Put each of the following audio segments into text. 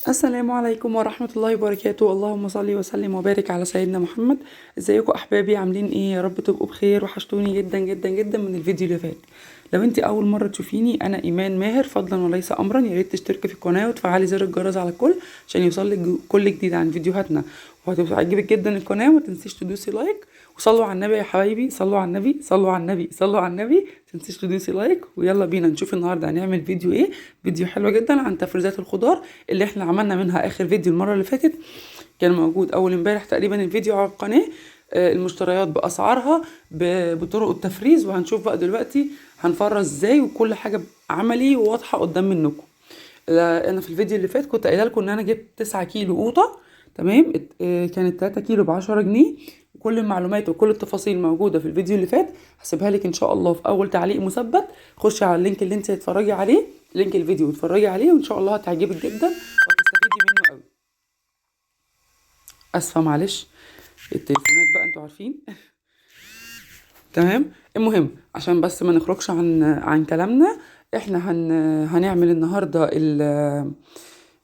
السلام عليكم ورحمة الله وبركاته. اللهم صل وسلم وبارك على سيدنا محمد. ازيكم احبابي؟ عاملين ايه؟ يا رب تبقوا بخير. وحشتوني جدا جدا جدا من الفيديو اللي فات. لو انت اول مرة تشوفيني، انا ايمان ماهر، فضلا وليس امرا. يا ريت تشتركي في القناة وتفعلي زر الجرس على الكل عشان يوصلك كل جديد عن فيديوهاتنا. وهتعجبك جدا القناة، وما تنسيش تدوسي لايك. وصلوا على النبي يا حبايبي، صلوا على النبي، صلوا على النبي، صلوا على النبي. تنسيش تدوسي لايك. ويلا بينا نشوف النهارده هنعمل فيديو ايه. فيديو حلو جدا عن تفريزات الخضار اللي احنا عملنا منها اخر فيديو المره اللي فاتت. كان موجود اول امبارح تقريبا الفيديو على القناه. المشتريات باسعارها، بطرق التفريز. وهنشوف بقى دلوقتي هنفرز ازاي، وكل حاجه عملي وواضحه قدام منكم. انا في الفيديو اللي فات كنت قايله لكم ان انا جبت 9 كيلو قوطه. تمام. كانت 3 كيلو ب 10 جنيه. كل المعلومات وكل التفاصيل موجوده في الفيديو اللي فات. هسيبها لك ان شاء الله في اول تعليق مثبت. خشي على اللينك اللي انت هتتفرجي عليه، لينك الفيديو، وتتفرجي عليه، وان شاء الله هتعجبك جدا وهتستفيدي منه قوي. اسفه معلش، التليفونات بقى انتوا عارفين. تمام. المهم عشان بس ما نخرجش عن كلامنا. احنا هنعمل النهارده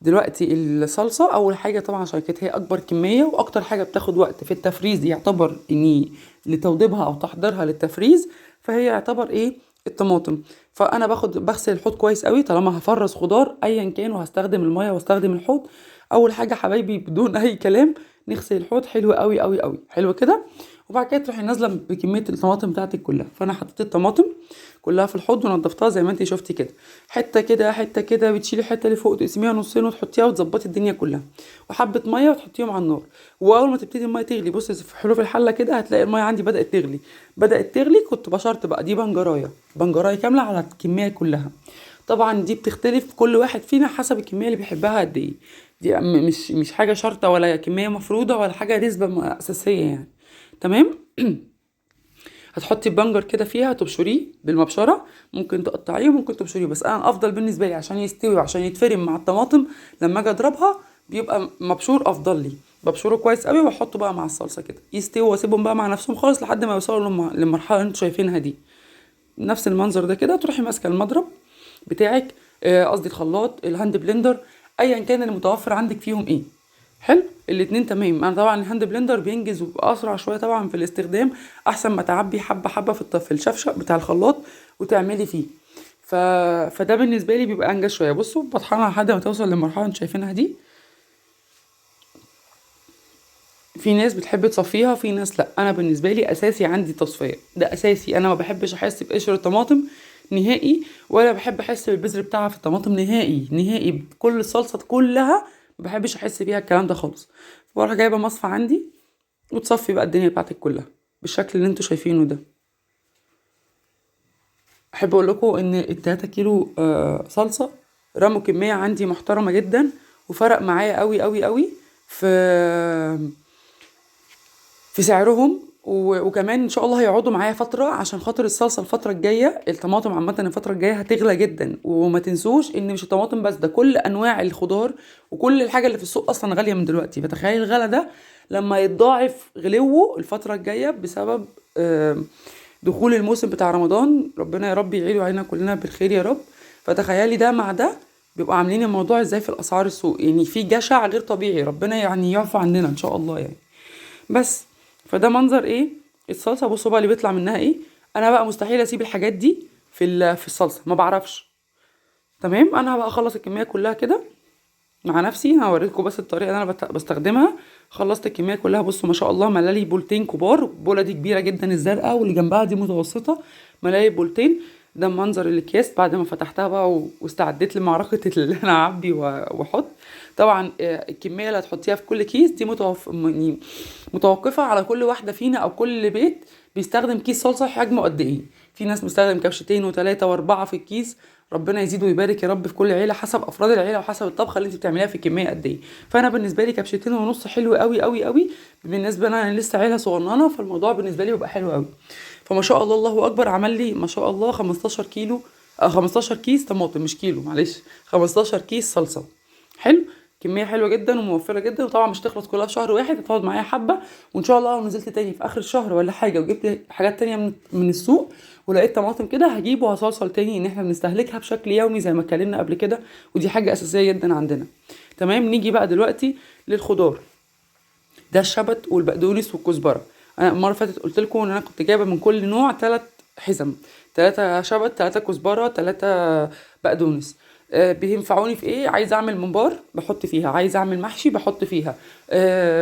دلوقتي الصلصه. اول حاجه طبعا عشان كانت هي اكبر كميه واكتر حاجه بتاخد وقت في التفريز، يعتبر اني لتوضيبها او تحضيرها للتفريز، فهي يعتبر ايه؟ الطماطم. فانا بغسل الحوض كويس قوي طالما هفرز خضار ايا كان، وهستخدم الميه واستخدم الحوض. اول حاجه حبايبي بدون اي كلام، نغسل الحوض حلو قوي قوي قوي، حلو كده. وبعد كده تروحي نازله بكميه الطماطم بتاعتك كلها. فانا حطيت الطماطم كلها في الحوض ونضفتها زي ما انت شفتي كده، حته كده حته كده. بتشيلي الحته اللي فوق تقسميها نصين وتحطيها وتظبطي الدنيا كلها. وحبه ميه وتحطيهم على النار. واول ما تبتدي الميه تغلي، بصي في حلو في الحله كده هتلاقي الميه عندي بدات تغلي. بدات تغلي، كنت بشرت بقى دي بنجرايه كامله على الكميه كلها. طبعا دي بتختلف كل واحد فينا حسب الكميه اللي بيحبها قد ايه. دي مش حاجه شرطه ولا كميه مفروضه ولا حاجه نسبه اساسيه يعني. تمام. هتحطي البنجر كده فيها، تبشريه بالمبشره. ممكن تقطعيه وممكن تبشريه، بس انا افضل بالنسبه لي عشان يستوي وعشان يتفرم مع الطماطم لما اجي اضربها بيبقى مبشور افضل لي. ببشره كويس قوي واحطه بقى مع الصلصه كده يستوي، واسيبهم بقى مع نفسهم خالص لحد ما يوصلوا للمرحله اللي انتوا شايفينها دي. نفس المنظر ده كده تروحي ماسكه المضرب بتاعك، قصدي الخلاط، الهاند بلندر، ايا كان المتوفر عندك فيهم ايه. حلو. الاتنين تمام. انا طبعا الهاند بلندر بينجز وبيبقى اسرع شويه طبعا في الاستخدام، احسن ما تعبي حبه حبه في الشفشق بتاع الخلاط وتعملي فيه. ف... فده بالنسبه لي بيبقى انجز شويه. بصوا بطحنها لحد ما توصل للمرحله اللي انتوا شايفينها دي. في ناس بتحب تصفيها، في ناس لا. انا بالنسبه لي اساسي عندي تصفيه، ده اساسي. انا ما بحبش احس بقشر الطماطم نهائي، ولا بحب احس بالبذر بتاعها في الطماطم نهائي نهائي. بكل الصلصه كلها ما بحبش احس بيها الكلام ده خالص. بروح جايبه مصفى عندي وتصفي بقى الدنيا بتاعتك كلها بالشكل اللي انتوا شايفينه ده. احب اقول لكم ان ال3 كيلو صلصه رموا كميه عندي محترمه جدا، وفرق معايا قوي قوي قوي في سعرهم. وكمان ان شاء الله هيقعدوا معايا فتره، عشان خاطر الصلصه الفتره الجايه، الطماطم عامه الفتره الجايه هتغلى جدا. وما تنسوش ان مش الطماطم بس، ده كل انواع الخضار وكل الحاجه اللي في السوق اصلا غاليه من دلوقتي. فتخيل الغلا ده لما يتضاعف غلوه الفتره الجايه بسبب دخول الموسم بتاع رمضان. ربنا يا رب يعيده علينا كلنا بالخير يا رب. فتخيلي ده مع ده بيبقوا عاملين الموضوع ازاي في الاسعار السوق. يعني في جشع غير طبيعي، ربنا يعني يعفو عننا ان شاء الله يعني. بس فده منظر ايه الصلصه. بصوا بقى اللي بيطلع منها ايه. انا بقى مستحيل اسيب الحاجات دي في الصلصه، ما بعرفش. تمام. انا هبقى اخلص الكميه كلها كده مع نفسي. هوريكم بس الطريقه اللي انا بستخدمها. خلصت الكميه كلها. بصوا ما شاء الله ملالي بولتين كبار. البوله دي كبيره جدا الزرقاء، واللي جنبها دي متوسطه. ملالي بولتين. ده منظر الاكياس بعد ما فتحتها بقى واستعديت لمعركه اللي انا اعبي واحط. طبعا الكميه اللي هتحطيها في كل كيس دي يعني متوقفه على كل واحده فينا او كل بيت بيستخدم كيس صلصه حجمه قد ايه. في ناس بيستخدم كبشتين وثلاثه واربعه في الكيس. ربنا يزيد ويبارك يا رب في كل عيله حسب افراد العيله وحسب الطبخه اللي انت بتعمليها في الكميه قد ايه. فانا بالنسبه لي كبشتين ونص حلو قوي قوي قوي. بالنسبه انا لسه عيله صغننه، فالموضوع بالنسبه لي بيبقى حلو قوي. فما شاء الله الله اكبر عمل لي ما شاء الله 15 كيلو، 15 كيس طماطم، مش كيلو معلش، 15 كيس صلصه. حلو. كميه حلوه جدا وموفره جدا. وطبعا مش تخلص كلها في شهر واحد، هتقعد معايا حبه. وان شاء الله لو نزلت تاني في اخر الشهر ولا حاجه وجبت حاجات تانية من السوق ولقيت طماطم كده، هجيبه وهصلصل تاني ان احنا بنستهلكها بشكل يومي زي ما اتكلمنا قبل كده. ودي حاجه اساسيه جدا عندنا. تمام. نيجي بقى دلوقتي للخضار. ده الشبت والبقدونس والكزبره. انا المره اللي فاتت قلت لكم ان انا كنت جايبه من كل نوع 3 حزم، 3 شبت، 3 كزبره، 3 بقدونس. بينفعوني في ايه؟ عايزه اعمل ممبار بحط فيها، عايزه اعمل محشي بحط فيها،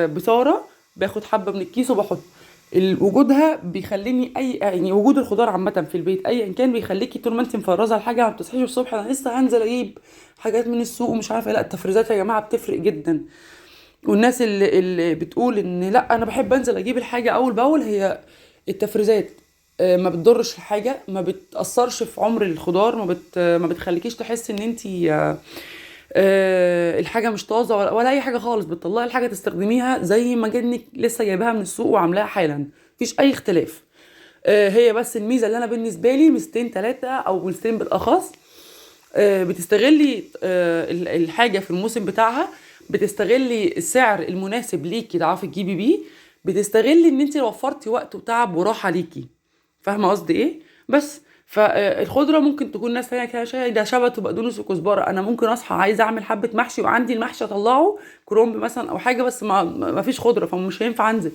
بصاره باخد حبه من الكيس وبحط. وجودها بيخليني يعني وجود الخضار عامه في البيت ايا كان بيخليكي طول ما انت مفرزه الحاجه ما بتصحيش الصبح انا لسه هنزل اجيب حاجات من السوق ومش عارفه. لا، التفريزات يا جماعه بتفرق جدا. والناس اللي بتقول ان لا انا بحب انزل اجيب الحاجه اول باول، هي التفريزات ما بتضرش الحاجه، ما بتاثرش في عمر الخضار، ما بتخليكيش تحس ان انتي الحاجه مش طازه ولا اي حاجه خالص. بتطلعي الحاجه تستخدميها زي ما كأنك لسه جايباها من السوق وعاملاها حالا، مفيش اي اختلاف. هي بس الميزه اللي انا بالنسبه لي ميزتين 3 او ميزتين بالاخص. بتستغلي الحاجة في الموسم بتاعها، بتستغلي السعر المناسب ليكي تعرفي تجيبي بيه، بتستغلي ان انت وفرتي وقت وتعب وراحة ليكي. فاهمة قصدي ايه؟ بس فالخضرة ممكن تكون ناس تانية كده شاي ده شبت وبقدونس وكزبرة، انا ممكن اصحى عايزة اعمل حبة محشي وعندي المحشي اطلعه كرومب مثلا او حاجة، بس ما فيش خضرة فمش هينفع انزل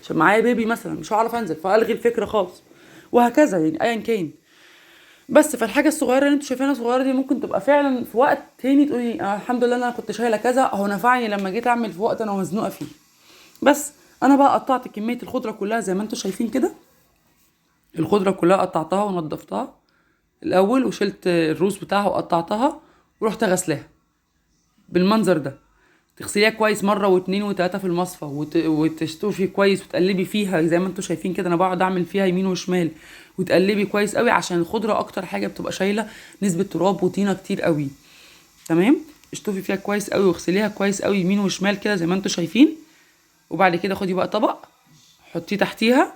عشان معايا بيبي مثلا، مش هعرف انزل فالغي الفكرة خالص. وهكذا يعني ايا كان. بس فالحاجه الصغيره اللي انتوا شايفينها صغيره دي ممكن تبقى فعلا في وقت تاني تقولي الحمد لله انا كنت شايله كذا اهو نفعني لما جيت اعمل في وقت انا مزنوقه فيه. بس انا بقى قطعت كميه الخضره كلها زي ما انتوا شايفين كده. الخضره كلها قطعتها ونضفتها الاول وشلت الروز بتاعها وقطعتها ورحت غسلاها بالمنظر ده. تغسليها كويس مره واتنين وتلاته في المصفى وتشطفي كويس وتقلبي فيها زي ما انتوا شايفين كده. انا بقعد اعمل فيها يمين وشمال وتقلبي كويس قوي عشان الخضره اكتر حاجه بتبقى شايله نسبه تراب وطينه كتير قوي. تمام. اشطفي فيها كويس قوي واغسليها كويس قوي يمين وشمال كده زي ما انتوا شايفين. وبعد كده خدي بقى طبق حطيه تحتيها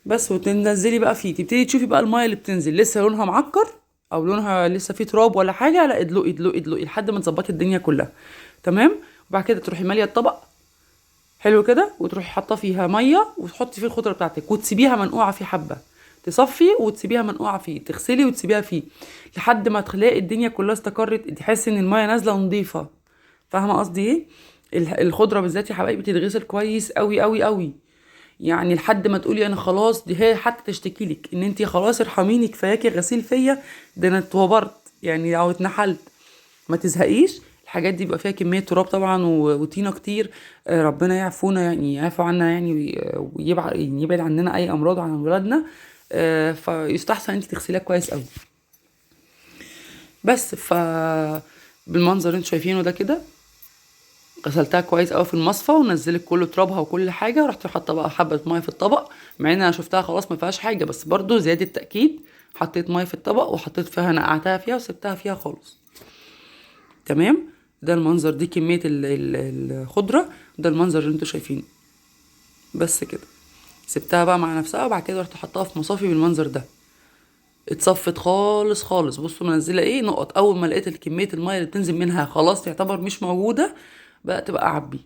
بس وتنزلي بقى فيه. تبتدي تشوفي بقى الميه اللي بتنزل لسه لونها معكر او لونها لسه فيه تراب ولا حاجه، لا ادلقي ادلقي ادلقي لحد ما تظبطي الدنيا كلها. تمام. وبعد كده تروحي ماليه الطبق حلو كده وتروحي حاطه فيها ميه وتحطي فيه الخضره بتاعتك وتسيبيها منقوعه فيه حبه. تصفي وتسيبيها منقوعه فيه، تغسلي وتسيبيها فيه لحد ما تلاقي الدنيا كلها استقرت، تحسي ان الميه نازله نظيفه. فاهمه قصدي ايه؟ الخضره بالذات يا حبايبي تتغسل كويس قوي قوي قوي، يعني لحد ما تقولي انا خلاص دي هي حتى تشتكي لك ان انت خلاص ارحميني كفاياكي غسيل فيا ده انا اتوبرت يعني او اتنحلت. ما تزهقيش. الحاجات دي بيبقى فيها كمية تراب طبعا وطينة كتير. ربنا يعفونا يعني يعفو عنا يعني يعني يبعد عننا اي امراض عن ولادنا. فيستحسن انت تغسليها كويس قوي. بس بالمنظر اللي انتوا شايفينه ده كده غسلتها كويس قوي في المصفى ونزلت كل ترابها وكل حاجه. رحت حاطه بقى حبه ميه في الطبق مع ان انا شفتها خلاص ما فيهاش حاجه، بس برضو زياده تاكيد حطيت ميه في الطبق وحطيت فيها نقعتها فيها وسبتها فيها خالص. تمام. ده المنظر، دي كميه الخضره، ده المنظر اللي انتوا شايفينه. بس كده سبتها بقى مع نفسها وبعد كده رحت حطها في مصافي بالمنظر ده. اتصفت خالص خالص. بصوا منزله ايه نقط. اول ما لقيت كميه الميه اللي بتنزل منها خلاص تعتبر مش موجوده بقى تبقى اعبي.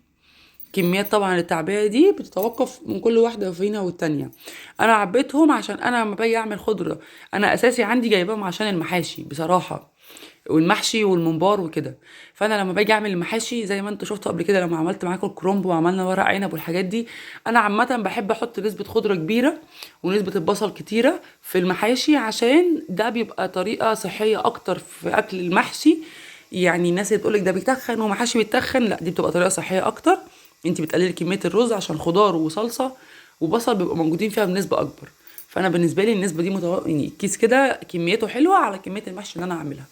كميات طبعا التعبئة دي بتتوقف من كل واحدة فينا والتانية. انا عبيتهم عشان انا لما باجي اعمل خضرة انا اساسي عندي جايباهم عشان المحاشي بصراحة والمحشي والممبار وكده. فانا لما باجي اعمل المحاشي زي ما انتوا شفتوا قبل كده لما عملت معاكم الكرنب وعملنا ورق عنب والحاجات دي، انا عامه بحب احط نسبه خضره كبيره ونسبه البصل كتيره في المحاشي عشان ده بيبقى طريقه صحيه اكتر في اكل المحشي. يعني الناس اللي بتقولك ده بيتخن ومحاشي بيتخن، لا دي بتبقى طريقه صحيه اكتر. انت بتقللي كميه الرز عشان خضار وصلصه وبصل بيبقوا موجودين فيها بنسبه اكبر. فانا بالنسبه لي النسبه دي يعني كيس كده كميته حلوه على كميه المحشي اللي انا هعملها.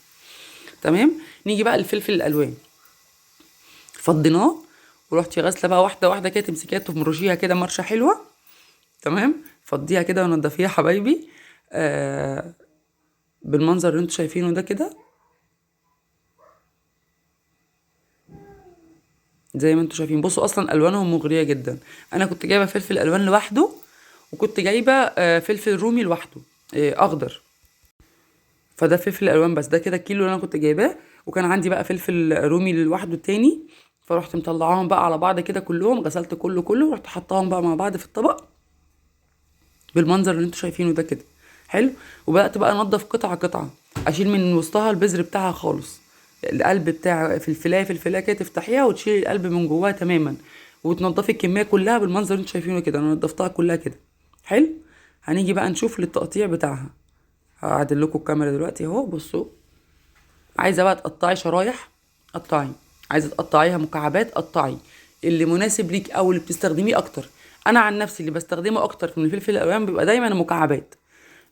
تمام. نيجي بقى الفلفل الالوان. فضيناه ورحتي غاسله بقى واحده واحده كده تمسكيها تمرشيها كده مرشه حلوه. تمام. فضيها كده ونضفيها حبايبي بالمنظر اللي انتوا شايفينه ده كده زي ما انتوا شايفين. بصوا اصلا الوانهم مغريه جدا. انا كنت جايبه فلفل الوان لوحده وكنت جايبه فلفل رومي لوحده اخضر. فده فلفل الوان بس ده كده الكيلو اللي انا كنت جايباه. وكان عندي بقى فلفل رومي لوحده تاني. فرحت مطلعاهم بقى على بعض كده كلهم، غسلت كله ورحت حطاهم بقى مع بعض في الطبق بالمنظر اللي انتوا شايفينه ده كده. حلو. وبدات بقى انضف قطعه قطعه اشيل من وسطها البذر بتاعها خالص القلب بتاع في الفلايه كده تفتحيها وتشيلي القلب من جواها تماما، وتنضفي الكميه كلها بالمنظر اللي انتوا شايفينه كده. انا نضفتها كلها كده. حلو. هنيجي بقى نشوف للتقطيع بتاعها. هعدل لكم الكاميرا دلوقتي اهو، بصوا. عايزه بقى تقطعي شرايح، قطعي. عايزه تقطعيها مكعبات، قطعي اللي مناسب ليك او اللي بتستخدميه اكتر. انا عن نفسي اللي بستخدمه اكتر من الفلفل الالوان بيبقى دايما المكعبات.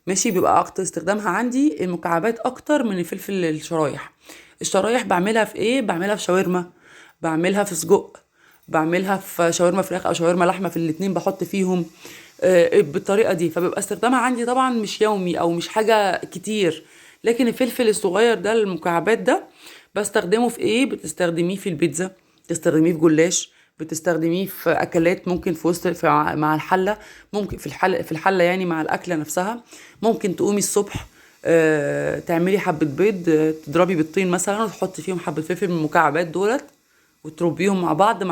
ماشي، بيبقى اكتر استخدامها عندي المكعبات اكتر من الفلفل الشرايح. الشرايح بعملها في ايه؟ بعملها في شاورما، بعملها في سجق، بعملها في شاورما فراخ او شاورما لحمه، في الاتنين بحط فيهم بالطريقه دي. فبيبقى استخدامها عندي طبعا مش يومي او مش حاجه كتير. لكن الفلفل الصغير ده المكعبات ده بستخدمه في ايه؟ بتستخدميه في البيتزا، بتستخدميه في جلاش، بتستخدميه في اكلات، ممكن في وسط مع الحله، ممكن في الحله يعني مع الاكله نفسها. ممكن تقومي الصبح تعملي حبه بيض، تضربي بيضتين مثلا وتحطي فيهم حبه فلفل من المكعبات دولت، وتربيهم مع بعض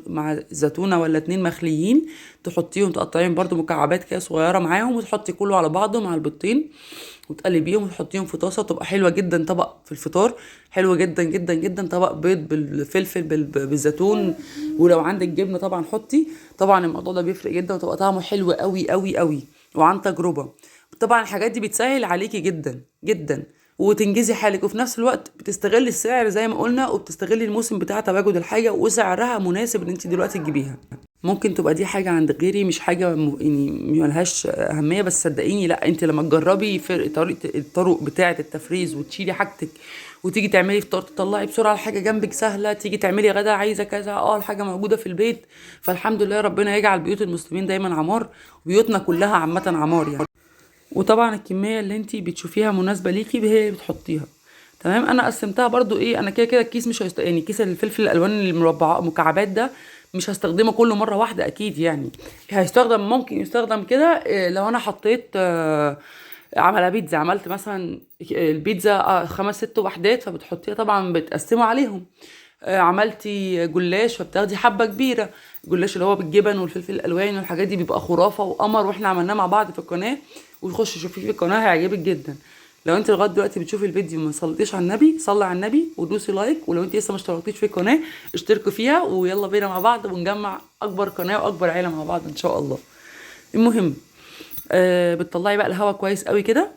مع زيتونه ولا اتنين مخليين، تحطيهم تقطعيهم برضو مكعبات كده صغيره معاهم، وتحطي كله على بعضه مع البيضتين وتقلبيهم وتحطيهم في طاسه، تبقى حلوه جدا. طبق في الفطار حلو جدا جدا جدا، طبق بيض بالفلفل بالزيتون، ولو عندك جبنه طبعا حطي. طبعا الموضوع ده بيفرق جدا وتبقى طعمه حلو قوي قوي قوي، وعن تجربه. طبعا الحاجات دي بتسهل عليكي جدا جدا وتنجزي حالك، وفي نفس الوقت بتستغلي السعر زي ما قلنا، وبتستغلي الموسم بتاع تواجد الحاجه وسعرها مناسب ان انت دلوقتي تجيبيها. ممكن تبقى دي حاجة عند غيري مش حاجة يعني ملهاش أهمية، بس صدقيني لا، انت لما تجربي في الطرق بتاعة التفريز وتشيلي حاجتك وتيجي تعملي فطار، تطلعي بسرعة الحاجة جنبك سهلة، تيجي تعملي غدا عايزة كذا، الحاجة موجودة في البيت. فالحمد لله، ربنا يجعل بيوت المسلمين دايما عمار، وبيوتنا كلها عامة عمار يعني. وطبعا الكمية اللي انتي بتشوفيها مناسبة ليكي هي اللي بتحطيها. تمام. انا قسمتها برضو ايه، انا كده كده الكيس مش يعني كيس الفلفل الالوان المربعات مكعبات ده مش هستخدمه كله مرة واحدة اكيد يعني. هيستخدم، ممكن يستخدم كده لو انا حطيت عمل بيتزا، عملت مثلا البيتزا 5 6 وحدات، فبتحطيها طبعا بتقسموا عليهم. عملتي جلاش فبتاخدي حبة كبيرة. الجلاش اللي هو بالجبن والفلفل الالوان والحاجات دي بيبقى خرافة وقمر، واحنا عملناه مع بعض في القناة، وتخشي شوفيه في القناة هيعجبك جدا. لو انت لغايه دلوقتي بتشوفي الفيديو ما صليتيش على النبي، صلي على النبي ودوسي لايك، ولو انت لسه ما اشتركتيش في القناه اشتركوا فيها، ويلا بينا مع بعض ونجمع اكبر قناه واكبر عيله مع بعض ان شاء الله. المهم، بتطلعي بقى الهواء كويس قوي كده.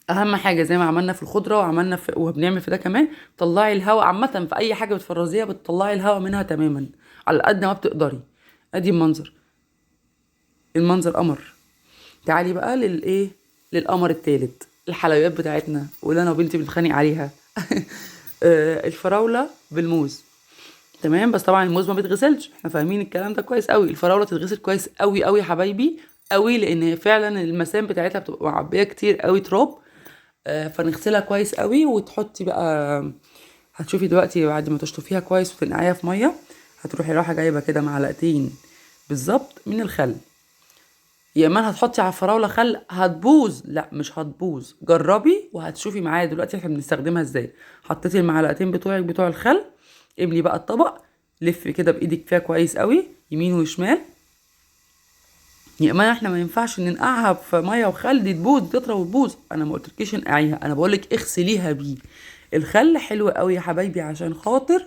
اهم حاجه زي ما عملنا في الخضره وعملنا وبنعمل في ده كمان، طلعي الهواء عامه في اي حاجه بتفرزيها، بتطلعي الهواء منها تماما على قد ما بتقدري. ادي المنظر، المنظر قمر. تعالي بقى للايه، للقمر التالت، الحلويات بتاعتنا واللي انا وبنتي بنتخانق عليها. الفراوله بالموز. تمام. بس طبعا الموز ما بيتغسلش، احنا فاهمين الكلام ده كويس قوي. الفراوله تتغسل كويس قوي قوي يا حبايبي قوي، لان هي فعلا المسام بتاعتها بتبقى معبيه كتير قوي تراب. فنغسلها كويس قوي، وتحطي بقى، هتشوفي دلوقتي بعد ما تشطفيها كويس وتنقعيها في ميه، هتروحي رايحه جايبه كده معلقتين بالظبط من الخل. يا اما هتحطي على الفراوله خل هتبوظ، لا مش هتبوظ، جربي وهتشوفي معايا دلوقتي احنا بنستخدمها ازاي. حطيتي المعلقتين بتوعك بتوع الخل، املي بقى الطبق، لفي كده بايدك فيها كويس قوي يمين وشمال. يا اما احنا ما ينفعش ننقعها في ميه وخل، دي تبوظ تطرى وتبوظ. انا ما قلتلكيش انقعيها، انا بقولك اغسليها بيه. الخل حلو قوي يا حبايبي عشان خاطر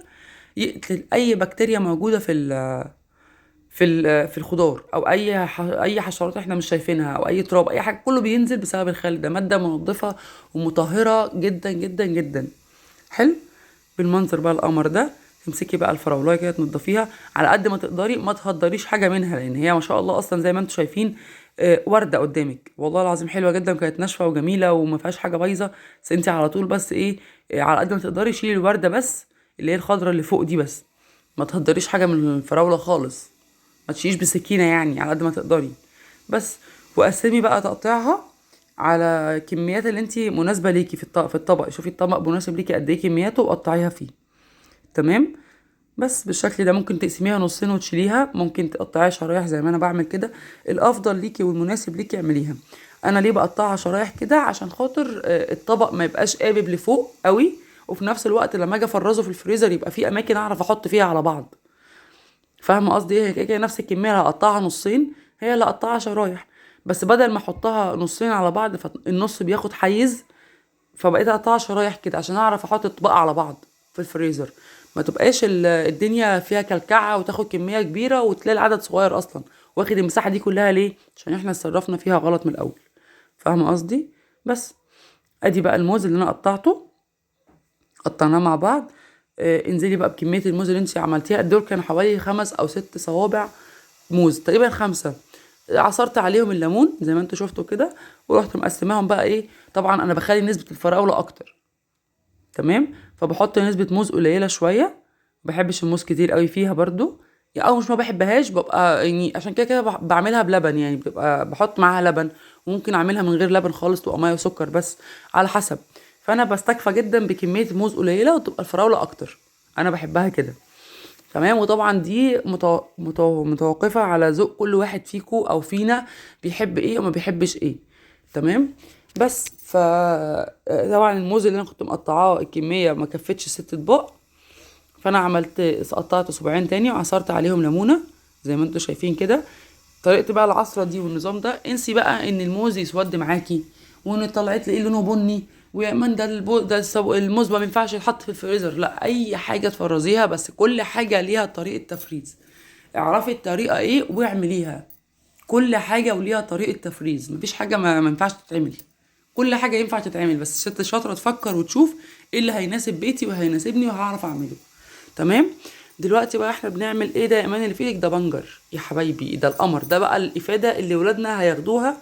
يقتل اي بكتيريا موجوده في الخضار، او اي حشرات احنا مش شايفينها، او اي تراب، اي حاجه، كله بينزل بسبب الخل ده. ماده منظفه ومطهره جدا جدا جدا. حلو. بالمنظر بقى القمر ده، تمسكي بقى الفراولايه كده تنضفيها على قد ما تقدري، ما تهدريش حاجه منها، لان هي ما شاء الله اصلا زي ما انتم شايفين ورده قدامك، والله العظيم حلوه جدا، كانت ناشفه وجميله وما فيهاش حاجه بايظه. بس انت على طول بس ايه، على قد ما تقدري شيلي الورده بس، اللي هي الخضره اللي فوق دي بس، ما تهدريش حاجه من الفراوله خالص، ما تشيش بسكينه يعني، على قد ما تقدري بس. وقسمي بقى تقطيعها على الكميات اللي انت مناسبه ليكي في الطبق. شوفي الطبق مناسب ليكي قد ايه كمياته وقطعيها فيه. تمام. بس بالشكل ده ممكن تقسميها نصين وتشيليها، ممكن تقطعيها شرايح زي ما انا بعمل كده. الافضل ليكي والمناسب ليكي اعمليها. انا ليه بقطعها شرايح كده؟ عشان خاطر الطبق ما يبقاش قابب لفوق قوي، وفي نفس الوقت لما اجي افرزه في الفريزر يبقى في اماكن اعرف احط فيها على بعض. فاهمه قصدي ايه؟ هي كده نفس الكميه اللي هقطعها نصين هي اللي هقطعها شرايح، بس بدل ما احطها نصين على بعض فالنص بياخد حيز فبقيت اقطعها شرايح كده عشان اعرف احط الطبق على بعض في الفريزر، ما تبقاش الدنيا فيها كلكعه وتاخد كميه كبيره وتلاقي العدد صغير اصلا، واخد المساحه دي كلها ليه؟ عشان احنا اتصرفنا فيها غلط من الاول. فاهمه قصدي؟ بس ادي بقى الموز اللي انا قطعته، قطعناه مع بعض. انزلي بقى بكميه الموز اللي انت عملتيها. دول كانوا حوالي 5 أو 6 صوابع موز، تقريبا 5. عصرت عليهم الليمون زي ما انتوا شفتوا كده، ورحت مقسماهم بقى ايه. طبعا انا بخلي نسبه الفراوله اكتر، تمام. فبحط نسبه موز قليله شويه، مبحبش الموز كتير قوي فيها برضو، او مش ما بحبهاش، ببقى يعني عشان كده كده بعملها بلبن، يعني بتبقى بحط معاها لبن، وممكن اعملها من غير لبن خالص تبقى ميه وسكر بس، على حسب. فانا بستكفى جدا بكميه موز قليله وتبقى الفراوله اكتر، انا بحبها كده، تمام. وطبعا دي متوقفه على ذوق كل واحد فيكو او فينا، بيحب ايه وما بيحبش ايه، تمام. بس طبعا الموز اللي انا كنت مقطعاه الكميه ما كفتش 6 اطباق، فانا قطعت اسبوعين تاني وعصرت عليهم ليمونه زي ما انتوا شايفين كده. طريقتي بقى العصره دي والنظام ده، انسي بقى ان الموز يسود معاكي وان طلعت تلاقيه لونه بني، ويا من ده الموز ما ينفعش يتحط في الفريزر. لا، اي حاجه تفرزيها، بس كل حاجه ليها طريقه تفريز، اعرفي الطريقه ايه واعمليها. كل حاجه وليها طريقه تفريز، مفيش حاجه ما ينفعش تتعمل، كل حاجه ينفع تتعمل، بس ست شاطره تفكر وتشوف ايه اللي هيناسب بيتي وهيناسبني وهعرف اعمله، تمام. دلوقتي بقى احنا بنعمل ايه؟ ده يا ايمان اللي في ايدك ده بنجر يا حبايبي، ده القمر، ده بقى الافاده اللي ولادنا هياخدوها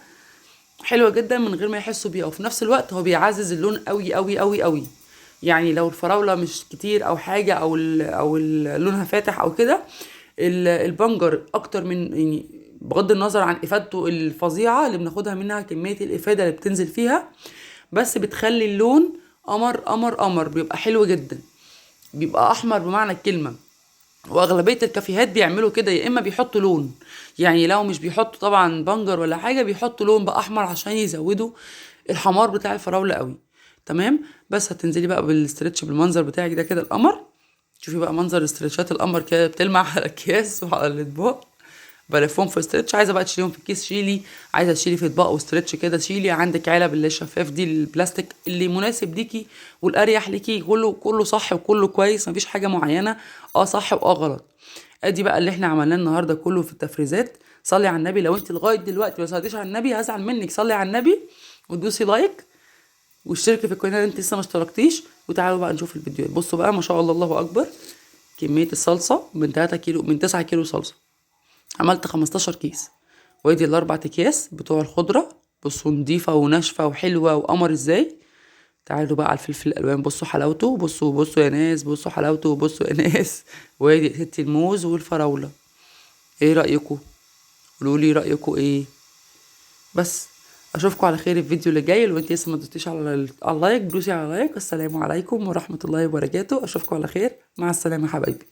حلوه جدا من غير ما يحسوا بيها، وفي نفس الوقت هو بيعزز اللون قوي قوي قوي قوي. يعني لو الفراوله مش كتير او حاجه لونها فاتح او كده، البنجر اكتر من يعني، بغض النظر عن افادته الفظيعه اللي بناخدها منها، كميه الافاده اللي بتنزل فيها، بس بتخلي اللون قمر قمر قمر، بيبقى حلو جدا، بيبقى احمر بمعنى الكلمه. واغلبيه الكافيهات بيعملوا كده، يا اما بيحطوا لون، يعني لو مش بيحطوا طبعا بنجر ولا حاجه، بيحطوا لون بقى احمر عشان يزودوا الحمار بتاع الفراوله قوي، تمام. بس هتنزلي بقى بالاسترتش بالمنظر بتاعك ده كده القمر. شوفي بقى منظر استرتشات القمر كده بتلمع على الاكياس وعلى الاطباق، بلفهم في استرتش. عايزه بقى تشيليهم في الكيس شيلي، عايزه تشيلي في اطباق واسترتش كده شيلي. عندك علب اللي الشفاف دي البلاستيك اللي مناسب ليكي والاريح ليكي، كله صح وكله كويس، مفيش حاجه معينه صح غلط. ادي بقى اللي احنا عملناه النهارده كله في التفريزات. صلي على النبي، لو انت لغايه دلوقتي ما صليتيش على النبي هزعل منك، صلي على النبي وتدوسي لايك واشتركي في القناه اللي انت لسه ما اشتركتيش، وتعالوا بقى نشوف الفيديوهات. بصوا بقى ما شاء الله، الله اكبر، كميه الصلصه من 3 كيلو، من 9 كيلو صلصه عملت 15 كيس. وادي الاربع اكياس بتوع الخضره، بصوا نضيفه وناشفه وحلوه وقمر ازاي. تعالوا بقى على الفلفل الالوان، بصوا حلاوته، بصوا يا ناس، بصوا حلاوته، بصوا يا ناس. وادي يا ستي الموز والفراوله، ايه رايكم؟ قولوا لي رايكم ايه. بس اشوفكم على خير الفيديو اللي جاي. لو انت لسه ما دوستيش على اللايك، دوسي على اللايك. السلام عليكم ورحمه الله وبركاته، اشوفكم على خير، مع السلامه حبايبي.